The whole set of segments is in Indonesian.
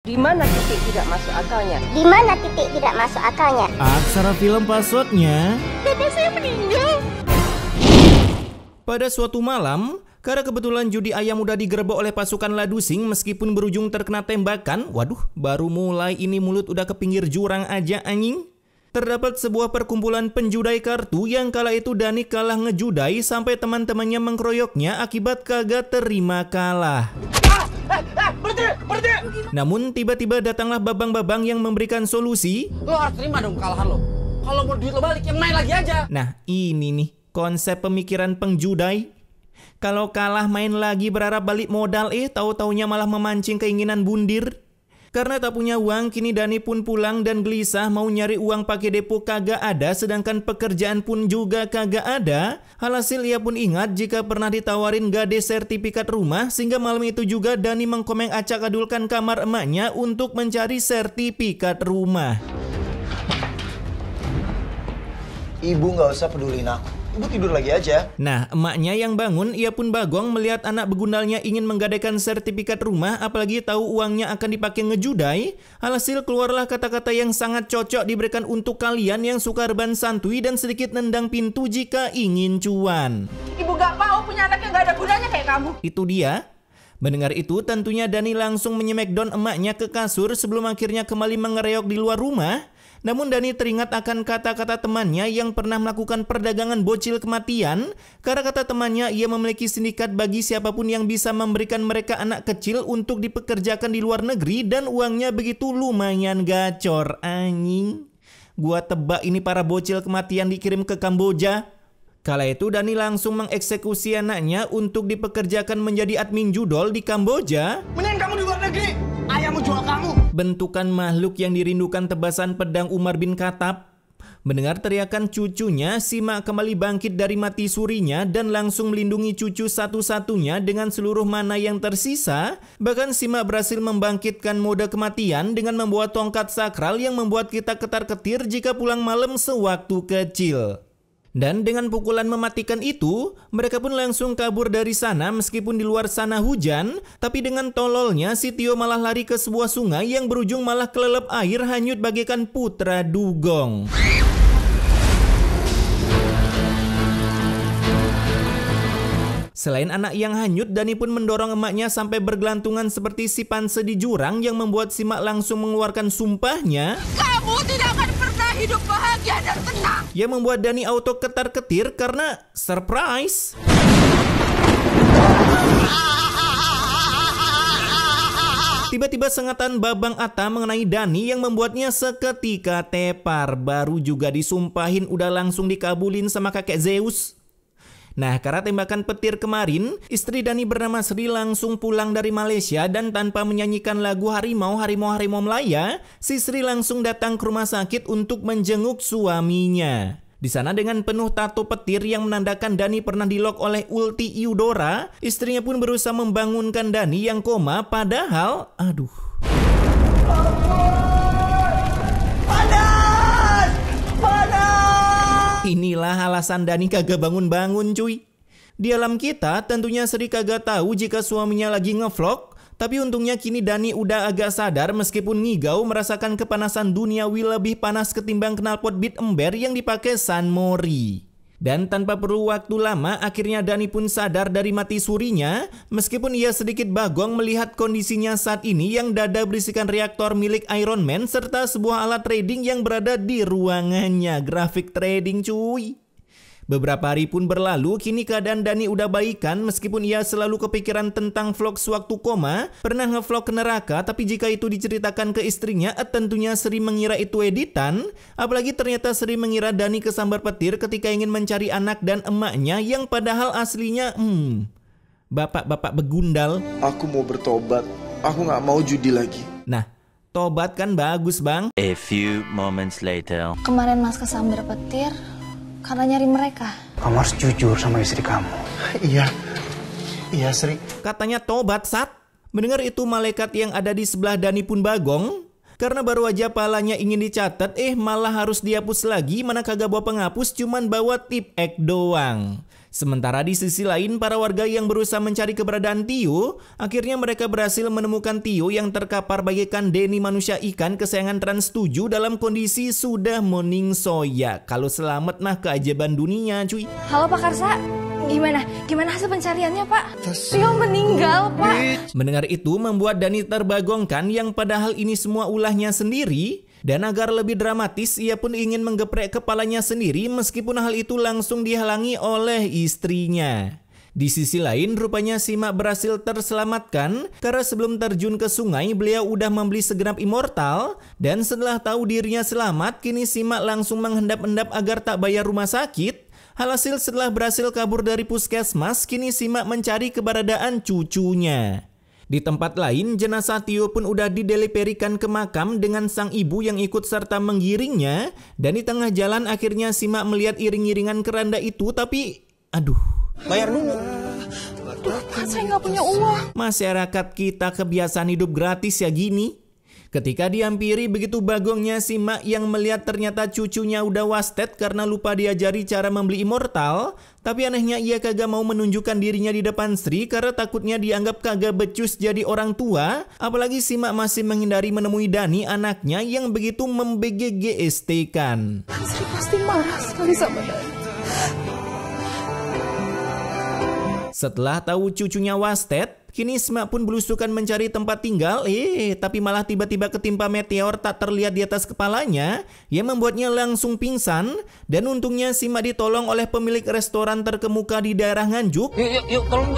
Di mana titik tidak masuk akalnya? Di mana titik tidak masuk akalnya? Aksara film passwordnya. Bapak saya meninggal. Pada suatu malam, karena kebetulan judi ayam udah digerebek oleh pasukan Ladusing meskipun berujung terkena tembakan. Waduh, baru mulai ini mulut udah ke pinggir jurang aja anjing. Terdapat sebuah perkumpulan penjudai kartu yang kala itu Dani kalah ngejudai sampai teman-temannya mengkeroyoknya akibat kagak terima kalah. Namun tiba-tiba datanglah babang-babang yang memberikan solusi. Lo harus terima dong kekalahan lo. Kalau mau duit lo balik, yang main lagi aja. Nah ini nih konsep pemikiran penjudai. Kalau kalah main lagi berharap balik modal tahu-taunya malah memancing keinginan bundir. Karena tak punya uang, kini Dani pun pulang dan gelisah mau nyari uang pakai depo kagak ada, sedangkan pekerjaan pun juga kagak ada. Alhasil ia pun ingat jika pernah ditawarin gade sertifikat rumah, sehingga malam itu juga Dani mengkomeng acak-adulkan kamar emaknya untuk mencari sertifikat rumah. Ibu nggak usah pedulin aku. Ibu tidur lagi aja. Nah, emaknya yang bangun, ia pun bagong melihat anak begundalnya ingin menggadaikan sertifikat rumah, apalagi tahu uangnya akan dipakai ngejudai. Alhasil keluarlah kata-kata yang sangat cocok diberikan untuk kalian yang suka reban santuy dan sedikit nendang pintu jika ingin cuan. Ibu gak mau punya anak yang gak ada gunanya kayak kamu. Itu dia. Mendengar itu, tentunya Dani langsung menyemek-down emaknya ke kasur sebelum akhirnya kembali mengereok di luar rumah. Namun Dani teringat akan kata-kata temannya yang pernah melakukan perdagangan bocil kematian. Karena kata temannya ia memiliki sindikat bagi siapapun yang bisa memberikan mereka anak kecil untuk dipekerjakan di luar negeri dan uangnya begitu lumayan gacor. Anjing, gua tebak ini para bocil kematian dikirim ke Kamboja. Kala itu Dani langsung mengeksekusi anaknya untuk dipekerjakan menjadi admin judol di Kamboja. Mending kamu di luar negeri, ayah mau jual kamu. Bentukan makhluk yang dirindukan tebasan pedang Umar bin Khattab. Mendengar teriakan cucunya, Sima kembali bangkit dari mati surinya dan langsung melindungi cucu satu-satunya dengan seluruh mana yang tersisa. Bahkan Sima berhasil membangkitkan mode kematian dengan membawa tongkat sakral yang membuat kita ketar-ketir jika pulang malam sewaktu kecil. Dan dengan pukulan mematikan itu, mereka pun langsung kabur dari sana meskipun di luar sana hujan. Tapi dengan tololnya, si Tio malah lari ke sebuah sungai yang berujung malah kelelep air hanyut bagaikan putra dugong. Selain anak yang hanyut, Dani pun mendorong emaknya sampai bergelantungan seperti si panse di jurang yang membuat Simak langsung mengeluarkan sumpahnya. Kamu tidak akan pernah hidup bahagia dan tenang. Yang membuat Dani auto ketar-ketir karena surprise. Tiba-tiba sengatan Babang Atta mengenai Dani yang membuatnya seketika tepar. Baru juga disumpahin udah langsung dikabulin sama kakek Zeus. Nah, karena tembakan petir kemarin, istri Dani bernama Sri langsung pulang dari Malaysia dan tanpa menyanyikan lagu Harimau Melaya, si Sri langsung datang ke rumah sakit untuk menjenguk suaminya. Di sana dengan penuh tato petir yang menandakan Dani pernah dilok oleh Ulti Eudora, istrinya pun berusaha membangunkan Dani yang koma, padahal, inilah alasan Dani kagak bangun-bangun cuy. Di alam kita tentunya Sri kagak tahu jika suaminya lagi ngevlog. Tapi untungnya kini Dani udah agak sadar meskipun ngigau merasakan kepanasan duniawi lebih panas ketimbang knalpot bit ember yang dipakai San Mori. Dan tanpa perlu waktu lama akhirnya Dani pun sadar dari mati surinya. Meskipun ia sedikit bagong melihat kondisinya saat ini yang dada berisikan reaktor milik Iron Man serta sebuah alat trading yang berada di ruangannya. Grafik trading cuy. Beberapa hari pun berlalu, kini keadaan Dani udah baikan meskipun ia selalu kepikiran tentang vlog sewaktu koma. Pernah ngevlog ke neraka, tapi jika itu diceritakan ke istrinya, tentunya Sri mengira itu editan. Apalagi ternyata Sri mengira Dani kesambar petir ketika ingin mencari anak dan emaknya yang padahal aslinya, bapak-bapak begundal. Aku mau bertobat. Aku nggak mau judi lagi. Nah, tobat kan bagus bang. A few moments later. Kemarin Mas kesambar petir karena nyari mereka. Kamu harus jujur sama istri kamu. Iya Sri. Katanya tobat Sat. Mendengar itu malaikat yang ada di sebelah Dani pun bagong. Karena baru aja palanya ingin dicatat, malah harus dihapus lagi. Mana kagak bawa penghapus, cuman bawa tip ek doang. Sementara di sisi lain, para warga yang berusaha mencari keberadaan Tio, akhirnya mereka berhasil menemukan Tio yang terkapar bagaikan Denny manusia ikan kesayangan Trans 7 dalam kondisi sudah meningsoya. Kalau selamat mah keajaiban dunia, cuy. Halo Pak Karsa, gimana hasil pencariannya Pak? Tio meninggal Pak. Mendengar itu membuat Dani terbagongkan yang padahal ini semua ulahnya sendiri. Dan agar lebih dramatis, ia pun ingin menggeprek kepalanya sendiri meskipun hal itu langsung dihalangi oleh istrinya. Di sisi lain, rupanya Simak berhasil terselamatkan karena sebelum terjun ke sungai, beliau udah membeli segenap immortal. Dan setelah tahu dirinya selamat, kini Simak langsung menghendap-hendap agar tak bayar rumah sakit. Alhasil setelah berhasil kabur dari puskesmas, kini Simak mencari keberadaan cucunya. Di tempat lain, jenazah Tio pun udah dideliperikan ke makam dengan sang ibu yang ikut serta menggiringnya. Dan di tengah jalan akhirnya Simak melihat iring-iringan keranda itu, tapi aduh. Bayar dulu. Pak, saya nggak punya uang. Masyarakat kita kebiasaan hidup gratis ya gini. Ketika dihampiri begitu bagongnya Simak yang melihat ternyata cucunya udah wasted karena lupa diajari cara membeli immortal. Tapi anehnya ia kagak mau menunjukkan dirinya di depan Sri karena takutnya dianggap kagak becus jadi orang tua. Apalagi Simak masih menghindari menemui Dani anaknya yang begitu membGGST-kan. Sri pasti marah sekali sama Dani. Setelah tahu cucunya wasted, kini Simak pun belusukan mencari tempat tinggal, tapi malah tiba-tiba ketimpa meteor tak terlihat di atas kepalanya yang membuatnya langsung pingsan. Dan untungnya Simak ditolong oleh pemilik restoran terkemuka di daerah Nganjuk. Yuk, tolong.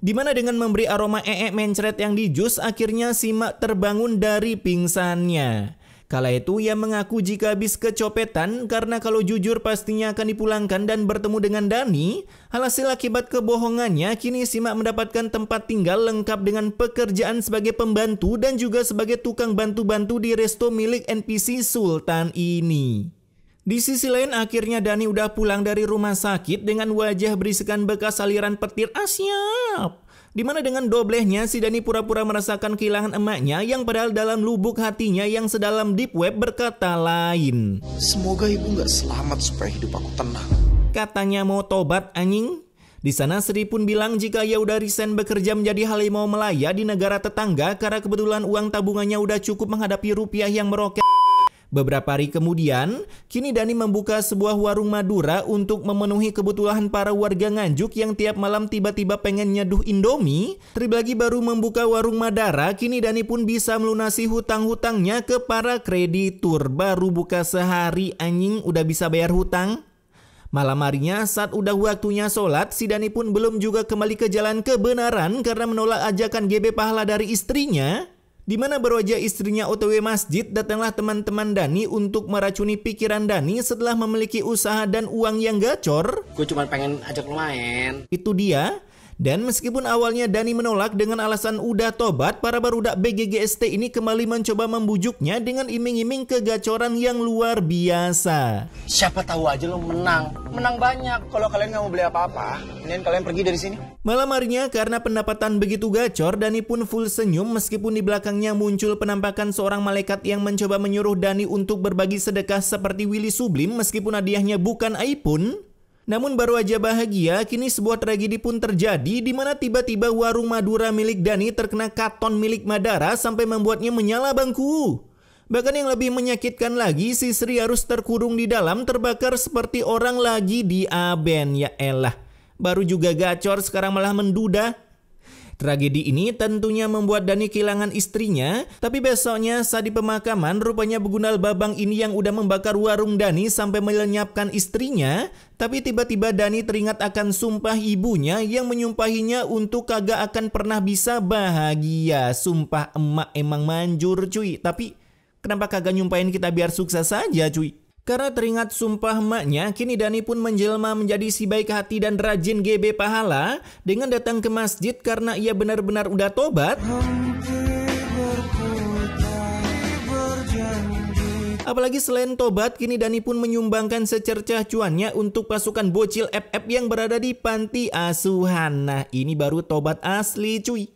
Dimana dengan memberi aroma mencret yang dijus, akhirnya Simak terbangun dari pingsannya. Kala itu ia mengaku jika habis kecopetan karena kalau jujur pastinya akan dipulangkan dan bertemu dengan Dani. Alhasil akibat kebohongannya, kini Simak mendapatkan tempat tinggal lengkap dengan pekerjaan sebagai pembantu dan juga sebagai tukang bantu-bantu di resto milik NPC Sultan ini. Di sisi lain akhirnya Dani udah pulang dari rumah sakit dengan wajah berisikan bekas aliran petir asyap. Dimana dengan doblehnya si Dani pura-pura merasakan kehilangan emaknya yang padahal dalam lubuk hatinya yang sedalam deep web berkata lain. Semoga ibu nggak selamat supaya hidup aku tenang. Katanya mau tobat anjing. Di sana Sri pun bilang jika ia udah resign bekerja menjadi harimau Melaya di negara tetangga karena kebetulan uang tabungannya udah cukup menghadapi rupiah yang meroket. Beberapa hari kemudian, kini Dani membuka sebuah warung Madura untuk memenuhi kebutuhan para warga Nganjuk yang tiap malam tiba-tiba pengen nyeduh Indomie. Terlebih lagi baru membuka warung Madara, kini Dani pun bisa melunasi hutang-hutangnya ke para kreditur. Baru buka sehari anjing udah bisa bayar hutang. Malam harinya saat udah waktunya sholat, si Dani pun belum juga kembali ke jalan kebenaran karena menolak ajakan GB pahala dari istrinya. Dimana baru aja istrinya OTW masjid, datanglah teman-teman Dani untuk meracuni pikiran Dani setelah memiliki usaha dan uang yang gacor. Gue cuma pengen ajak lu main. Itu dia. Dan meskipun awalnya Dani menolak dengan alasan udah tobat, para barudak BGGST ini kembali mencoba membujuknya dengan iming-iming kegacoran yang luar biasa. Siapa tahu aja lo menang. Menang banyak. Kalau kalian nggak mau beli apa-apa, mendingan kalian pergi dari sini. Malam harinya karena pendapatan begitu gacor, Dani pun full senyum meskipun di belakangnya muncul penampakan seorang malaikat yang mencoba menyuruh Dani untuk berbagi sedekah seperti Willy Sublim meskipun hadiahnya bukan iPhone. Namun baru aja bahagia, kini sebuah tragedi pun terjadi di mana tiba-tiba warung Madura milik Dani terkena katon milik Madara sampai membuatnya menyala bangku. Bahkan yang lebih menyakitkan lagi, si Sri harus terkurung di dalam terbakar seperti orang lagi di aben. Ya elah, baru juga gacor sekarang malah menduda. Tragedi ini tentunya membuat Dani kehilangan istrinya, tapi besoknya saat di pemakaman rupanya Begundal Babang ini yang udah membakar warung Dani sampai melenyapkan istrinya. Tapi tiba-tiba Dani teringat akan sumpah ibunya yang menyumpahinya untuk kagak akan pernah bisa bahagia. Sumpah emak emang manjur cuy, tapi kenapa kagak nyumpahin kita biar sukses saja cuy? Karena teringat sumpah emaknya, kini Dani pun menjelma menjadi si baik hati dan rajin GB pahala dengan datang ke masjid karena ia benar-benar udah tobat. Apalagi selain tobat, kini Dani pun menyumbangkan secercah cuannya untuk pasukan bocil FF yang berada di panti asuhan. Nah, ini baru tobat asli cuy.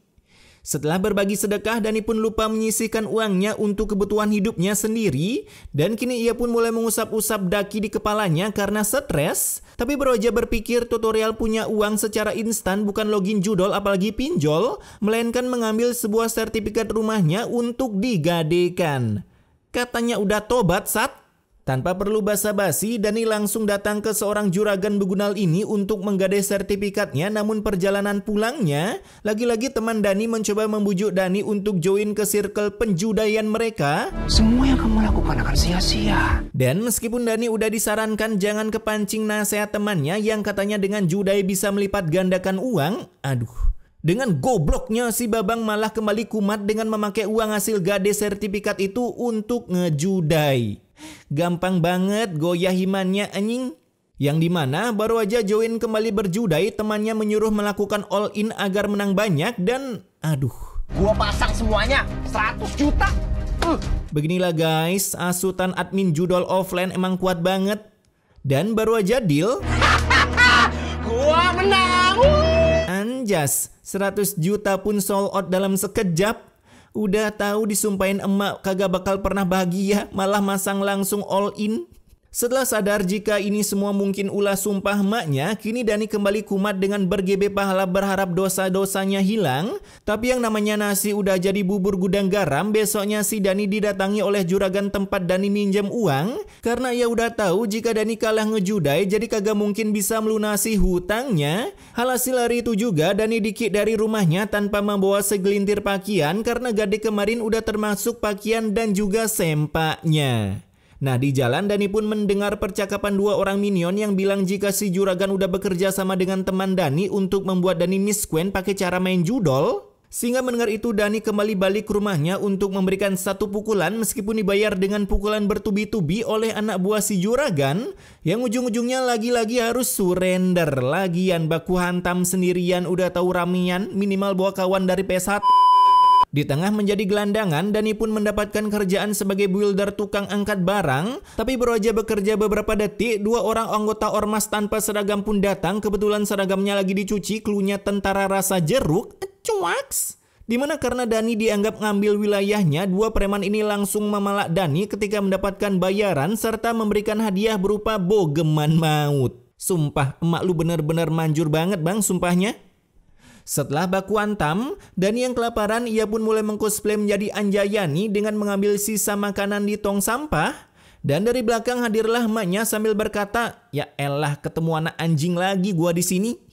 Setelah berbagi sedekah, Dani pun lupa menyisihkan uangnya untuk kebutuhan hidupnya sendiri. Dan kini ia pun mulai mengusap-usap daki di kepalanya karena stres. Tapi baru aja berpikir tutorial punya uang secara instan bukan login judol apalagi pinjol, melainkan mengambil sebuah sertifikat rumahnya untuk digadekan. Katanya udah tobat, Sat. Tanpa perlu basa-basi, Dani langsung datang ke seorang juragan begunal ini untuk menggadai sertifikatnya. Namun perjalanan pulangnya, lagi-lagi teman Dani mencoba membujuk Dani untuk join ke circle penjudaian mereka. Semua yang kamu lakukan akan sia-sia. Dan meskipun Dani udah disarankan jangan kepancing nasihat temannya yang katanya dengan judai bisa melipat gandakan uang, dengan gobloknya si Babang malah kembali kumat dengan memakai uang hasil gade sertifikat itu untuk ngejudai. Gampang banget goyah imannya anjing. Yang dimana baru aja join kembali berjudai, temannya menyuruh melakukan all in agar menang banyak dan Gua pasang semuanya 100 juta. Beginilah guys, asutan admin judol offline emang kuat banget. Dan baru aja deal, Gua menang. anjas 100 juta pun sold out dalam sekejap. Udah tahu disumpahin emak kagak bakal pernah bahagia, malah masang langsung all in. Setelah sadar jika ini semua mungkin ulah sumpah emaknya, kini Dani kembali kumat dengan bergebe pahala berharap dosa-dosanya hilang. Tapi yang namanya nasi udah jadi bubur gudang garam, besoknya si Dani didatangi oleh juragan tempat Dani minjem uang. Karena ia udah tahu jika Dani kalah ngejudai, jadi kagak mungkin bisa melunasi hutangnya. Hasil hari itu juga Dani dikik dari rumahnya tanpa membawa segelintir pakaian karena gade kemarin udah termasuk pakaian dan juga sempaknya. Nah, di jalan Dani pun mendengar percakapan dua orang minion yang bilang jika si juragan udah bekerja sama dengan teman Dani untuk membuat Dani miscuen pakai cara main judol. Sehingga mendengar itu Dani kembali balik ke rumahnya untuk memberikan satu pukulan meskipun dibayar dengan pukulan bertubi-tubi oleh anak buah si juragan yang ujung-ujungnya lagi-lagi harus surrender. Lagian baku hantam sendirian udah tahu ramian, minimal bawa kawan dari PS1. Di tengah menjadi gelandangan, Dani pun mendapatkan kerjaan sebagai builder tukang angkat barang. Tapi baru aja bekerja beberapa detik, dua orang anggota ormas tanpa seragam pun datang. Kebetulan seragamnya lagi dicuci, klunya tentara rasa jeruk. Cuaks! Dimana karena Dani dianggap ngambil wilayahnya, dua preman ini langsung memalak Dani ketika mendapatkan bayaran serta memberikan hadiah berupa bogeman maut. Sumpah, emak lu bener-bener manjur banget bang sumpahnya. Setelah baku hantam, Dani yang kelaparan, ia pun mulai mengcosplay menjadi Anjayani dengan mengambil sisa makanan di tong sampah. Dan dari belakang hadirlah emaknya sambil berkata, "Ya elah, ketemu anak anjing lagi gua di sini."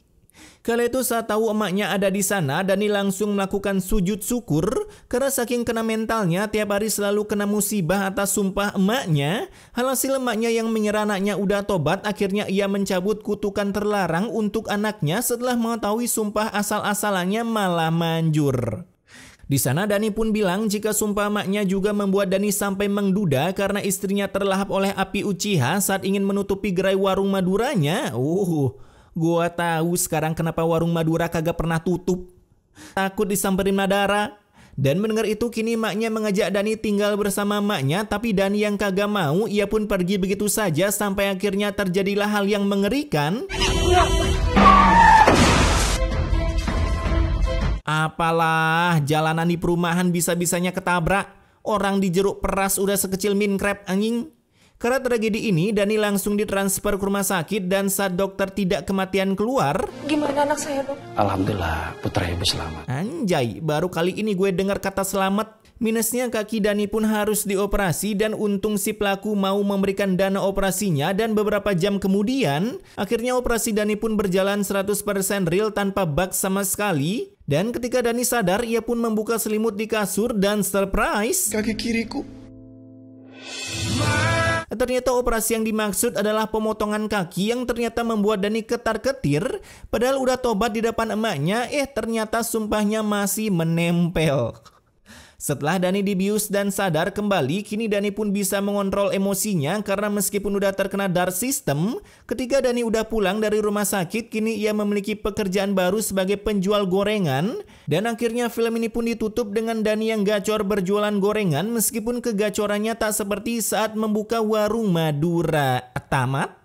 Kala itu saat tahu emaknya ada di sana, Dani langsung melakukan sujud syukur karena saking kena mentalnya tiap hari selalu kena musibah atas sumpah emaknya. Hasil emaknya yang mengira anaknya udah tobat, akhirnya ia mencabut kutukan terlarang untuk anaknya setelah mengetahui sumpah asal-asalannya malah manjur. Di sana Dani pun bilang jika sumpah emaknya juga membuat Dani sampai mengduda karena istrinya terlahap oleh api Uchiha saat ingin menutupi gerai warung Maduranya. Gua tahu sekarang kenapa warung Madura kagak pernah tutup. Takut disamperin Madara. Dan mendengar itu kini maknya mengajak Dani tinggal bersama maknya. Tapi Dani yang kagak mau, ia pun pergi begitu saja sampai akhirnya terjadilah hal yang mengerikan. Apalah, jalanan di perumahan bisa-bisanya ketabrak. Orang di jeruk peras udah sekecil minecraft anjing. Karena tragedi ini, Dani langsung ditransfer ke rumah sakit dan saat dokter tidak kematian keluar. Gimana anak saya, Dok? Alhamdulillah, putra ibu selamat. Anjay, baru kali ini gue dengar kata selamat. Minusnya kaki Dani pun harus dioperasi dan untung si pelaku mau memberikan dana operasinya dan beberapa jam kemudian, akhirnya operasi Dani pun berjalan 100% real tanpa bug sama sekali. Dan ketika Dani sadar, ia pun membuka selimut di kasur dan surprise, Kaki kiriku. ternyata operasi yang dimaksud adalah pemotongan kaki yang ternyata membuat Dani ketar-ketir. Padahal udah tobat di depan emaknya, ternyata sumpahnya masih menempel. Setelah Dani dibius dan sadar kembali, kini Dani pun bisa mengontrol emosinya karena meskipun udah terkena dark system, ketika Dani udah pulang dari rumah sakit, kini ia memiliki pekerjaan baru sebagai penjual gorengan. Dan akhirnya film ini pun ditutup dengan Dani yang gacor berjualan gorengan meskipun kegacorannya tak seperti saat membuka warung Madura. Tamat.